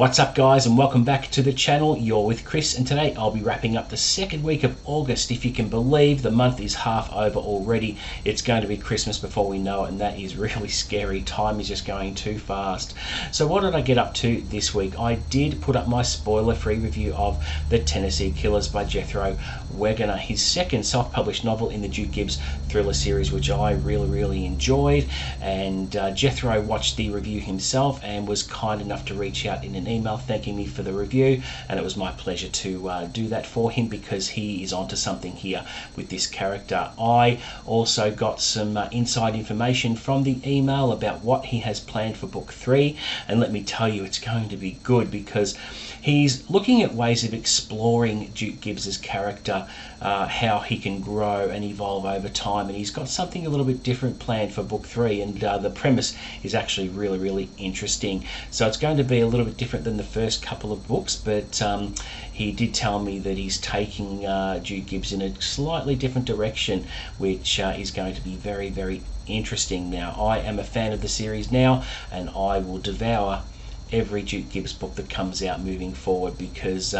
What's up guys, and welcome back to the channel. You're with Chris, and today I'll be wrapping up the second week of August. If you can believe, the month is half over already. It's going to be Christmas before we know it, and that is really scary. Time is just going too fast. So what did I get up to this week? I did put up my spoiler-free review of The Tennessee Killers by Jethro Wegener, his second self-published novel in the Duke Gibbs thriller series, which I really enjoyed. And Jethro watched the review himself and was kind enough to reach out in an email thanking me for the review, and it was my pleasure to do that for him because he is onto something here with this character. I also got some inside information from the email about what he has planned for book 3, and let me tell you, it's going to be good because he's looking at ways of exploring Duke Gibbs's character, how he can grow and evolve over time, and he's got something a little bit different planned for book 3, and the premise is actually really interesting. So it's going to be a little bit different than the first couple of books, but he did tell me that he's taking Duke Gibbs in a slightly different direction, which is going to be very interesting. Now, I am a fan of the series now, and I will devour every Duke Gibbs book that comes out moving forward because,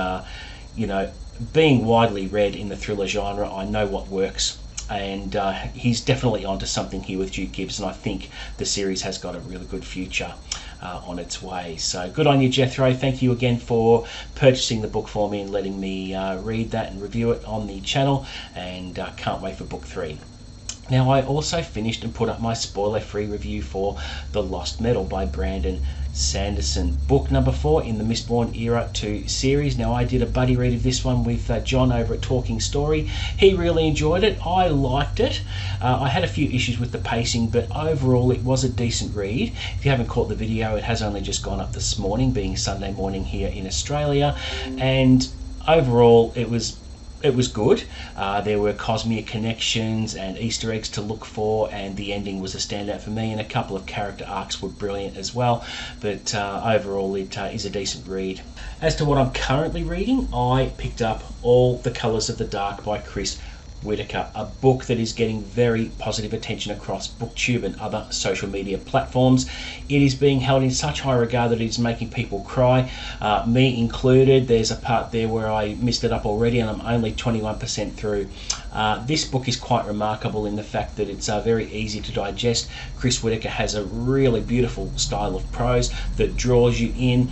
you know, being widely read in the thriller genre, I know what works, and he's definitely onto something here with Duke Gibbs, and I think the series has got a really good future on its way. So good on you, Jethro. Thank you again for purchasing the book for me and letting me read that and review it on the channel, and can't wait for book 3. Now, I also finished and put up my spoiler-free review for The Lost Metal by Sanderson, book number 4 in the Mistborn Era 2 series. Now, I did a buddy read of this one with John over at Talking Story. He really enjoyed it. I liked it. I had a few issues with the pacing, but overall it was a decent read. If you haven't caught the video, it has only just gone up this morning, being Sunday morning here in Australia, and overall it was good. There were Cosmere connections and Easter eggs to look for, and the ending was a standout for me, and a couple of character arcs were brilliant as well. But overall it is a decent read. As to what I'm currently reading, I picked up All the Colours of the Dark by Whitaker, a book that is getting very positive attention across Booktube and other social media platforms. It is being held in such high regard that it is making people cry, me included. There's a part there where I missed it up already, and I'm only 21% through. This book is quite remarkable in the fact that it's very easy to digest. Whitaker has a really beautiful style of prose that draws you in.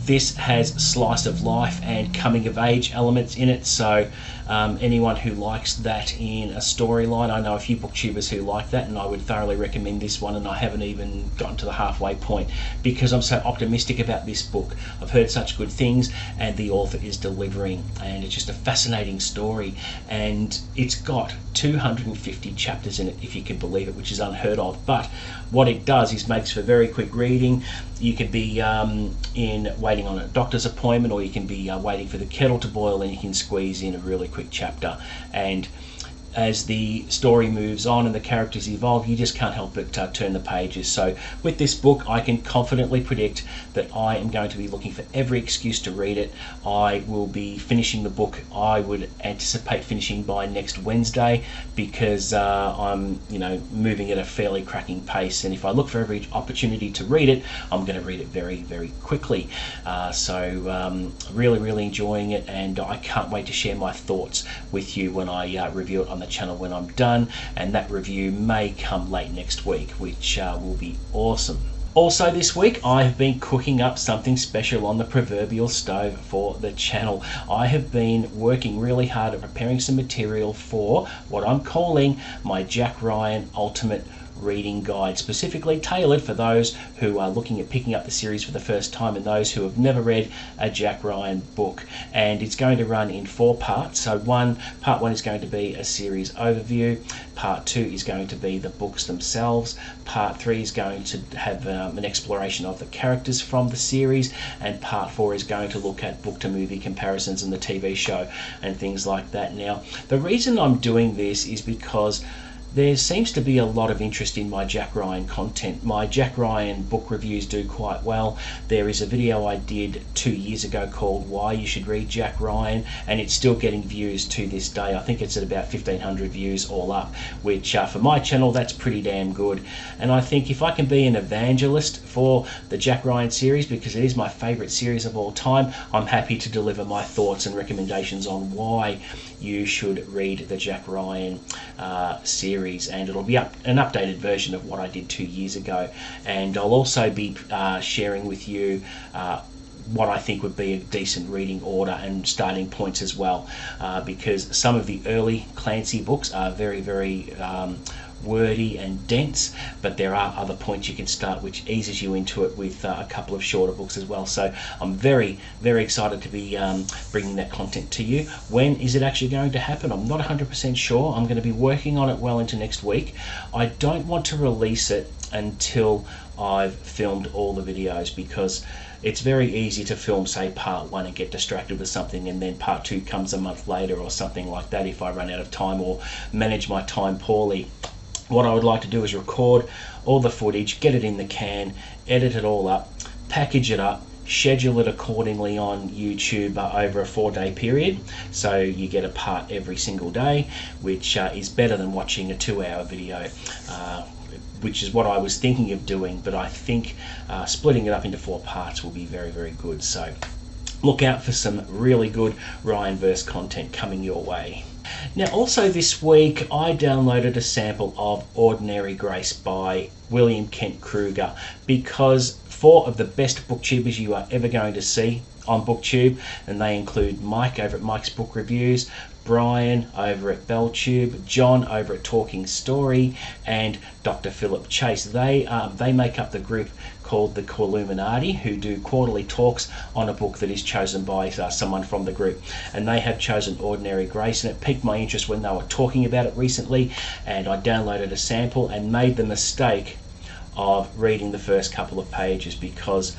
This has slice of life and coming of age elements in it, so anyone who likes that in a storyline, I know a few booktubers who like that, and I would thoroughly recommend this one, and I haven't even gotten to the halfway point because I'm so optimistic about this book. I've heard such good things, and the author is delivering, and it's just a fascinating story, and it's got 250 chapters in it, if you can believe it, which is unheard of. But what it does is makes for very quick reading. You could be waiting on a doctor's appointment, or you can be waiting for the kettle to boil, and you can squeeze in a really quick chapter. And as the story moves on and the characters evolve, you just can't help but turn the pages. So with this book, I can confidently predict that I am going to be looking for every excuse to read it. I will be finishing the book. I would anticipate finishing by next Wednesday because I'm, moving at a fairly cracking pace. And if I look for every opportunity to read it, I'm going to read it very quickly. So really enjoying it, and I can't wait to share my thoughts with you when I review it on the channel when I'm done, and that review may come late next week, which will be awesome. Also this week, I have been cooking up something special on the proverbial stove for the channel. I have been working really hard at preparing some material for what I'm calling my Jack Ryan Ultimate Reading Guide, specifically tailored for those who are looking at picking up the series for the first time and those who have never read a Jack Ryan book. And it's going to run in 4 parts. So part 1 is going to be a series overview, part 2 is going to be the books themselves, part 3 is going to have an exploration of the characters from the series, and part 4 is going to look at book to movie comparisons and the TV show and things like that. Now, the reason I'm doing this is because There seems to be a lot of interest in my Jack Ryan content. My Jack Ryan book reviews do quite well. There is a video I did 2 years ago called Why You Should Read Jack Ryan, and it's still getting views to this day. I think it's at about 1,500 views all up, which for my channel, that's pretty damn good. And I think if I can be an evangelist for the Jack Ryan series, because it is my favourite series of all time, I'm happy to deliver my thoughts and recommendations on why you should read the Jack Ryan series, and it'll be an updated version of what I did 2 years ago. And I'll also be sharing with you what I think would be a decent reading order and starting points as well, because some of the early Clancy books are very, very wordy and dense, but there are other points you can start which eases you into it with a couple of shorter books as well. So I'm very, very excited to be bringing that content to you. When is it actually going to happen? I'm not 100% sure. I'm going to be working on it well into next week. I don't want to release it until I've filmed all the videos, because it's very easy to film, say, part 1 and get distracted with something, and then part 2 comes a month later or something like that if I run out of time or manage my time poorly. What I would like to do is record all the footage, get it in the can, edit it all up, package it up, schedule it accordingly on YouTube over a 4-day period, so you get a part every single day, which is better than watching a 2-hour video, which is what I was thinking of doing, but I think splitting it up into 4 parts will be very, very good. So look out for some really good Ryanverse content coming your way. Now, also this week I downloaded a sample of Ordinary Grace by William Kent Krueger, because 4 of the best booktubers you are ever going to see on Booktube, and they include Mike over at Mike's Book Reviews, Brian over at Belltube, John over at Talking Story, and Dr. Philip Chase. They make up the group called the Illuminati, who do quarterly talks on a book that is chosen by someone from the group. And they have chosen Ordinary Grace, and it piqued my interest when they were talking about it recently, and I downloaded a sample and made the mistake of reading the first couple of pages, because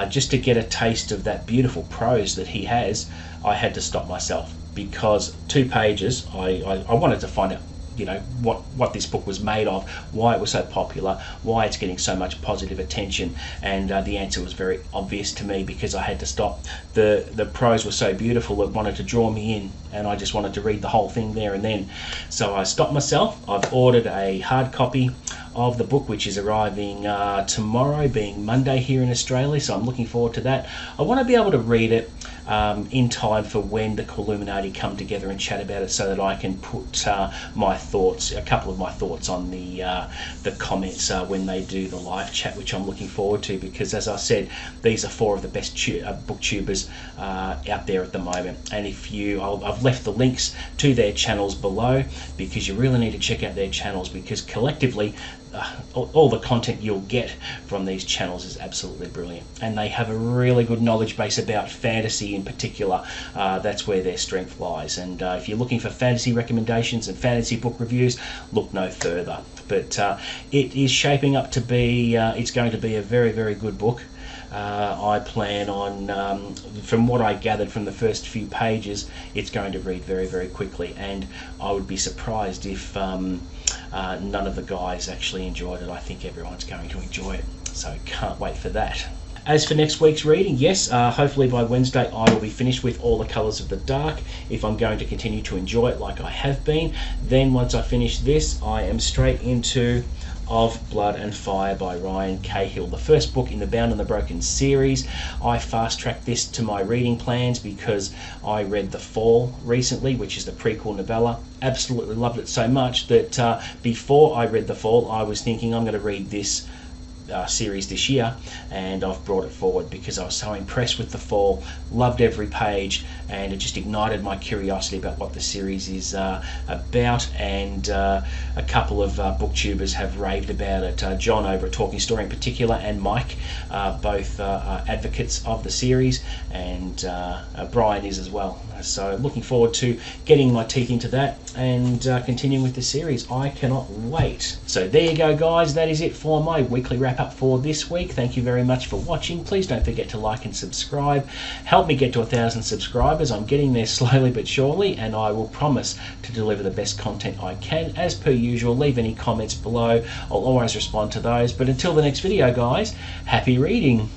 just to get a taste of that beautiful prose that he has, I had to stop myself, because 2 pages, I wanted to find out, you know, what this book was made of, why it was so popular, why it's getting so much positive attention, and the answer was very obvious to me, because I had to stop. The prose was so beautiful, it wanted to draw me in, and I just wanted to read the whole thing there and then. So I stopped myself. I've ordered a hard copy of the book, which is arriving tomorrow, being Monday here in Australia, so I'm looking forward to that. I want to be able to read it in time for when the Illuminati come together and chat about it, so that I can put my thoughts, a couple of my thoughts on the comments when they do the live chat, which I'm looking forward to, because as I said, these are 4 of the best booktubers out there at the moment. And if I've left the links to their channels below, because you really need to check out their channels, because collectively all the content you'll get from these channels is absolutely brilliant, and they have a really good knowledge base about fantasy in particular. That's where their strength lies, and if you're looking for fantasy recommendations and fantasy book reviews, look no further. But it is shaping up to be, it's going to be a very, very good book. I plan on, from what I gathered from the first few pages, it's going to read very, very quickly, and I would be surprised if none of the guys actually enjoyed it. I think everyone's going to enjoy it, so can't wait for that. As for next week's reading, yes, hopefully by Wednesday I will be finished with All the Colours of the Dark. If I'm going to continue to enjoy it like I have been, then once I finish this, I am straight into Of Blood and Fire by Ryan Cahill, the first book in the Bound and the Broken series. I fast-tracked this to my reading plans because I read The Fall recently, which is the prequel novella. Absolutely loved it so much that before I read The Fall, I was thinking I'm going to read this series this year, and I've brought it forward because I was so impressed with The Fall, loved every page, and it just ignited my curiosity about what the series is about. And a couple of booktubers have raved about it. John over at Talking Story in particular, and Mike, both are advocates of the series, and Brian is as well. So looking forward to getting my teeth into that and continuing with the series. I cannot wait. So there you go, guys. That is it for my weekly wrap wrap-up for this week. Thank you very much for watching. Please don't forget to like and subscribe. Help me get to 1,000 subscribers. I'm getting there slowly but surely, and I will promise to deliver the best content I can. As per usual, leave any comments below. I'll always respond to those. But until the next video, guys, happy reading.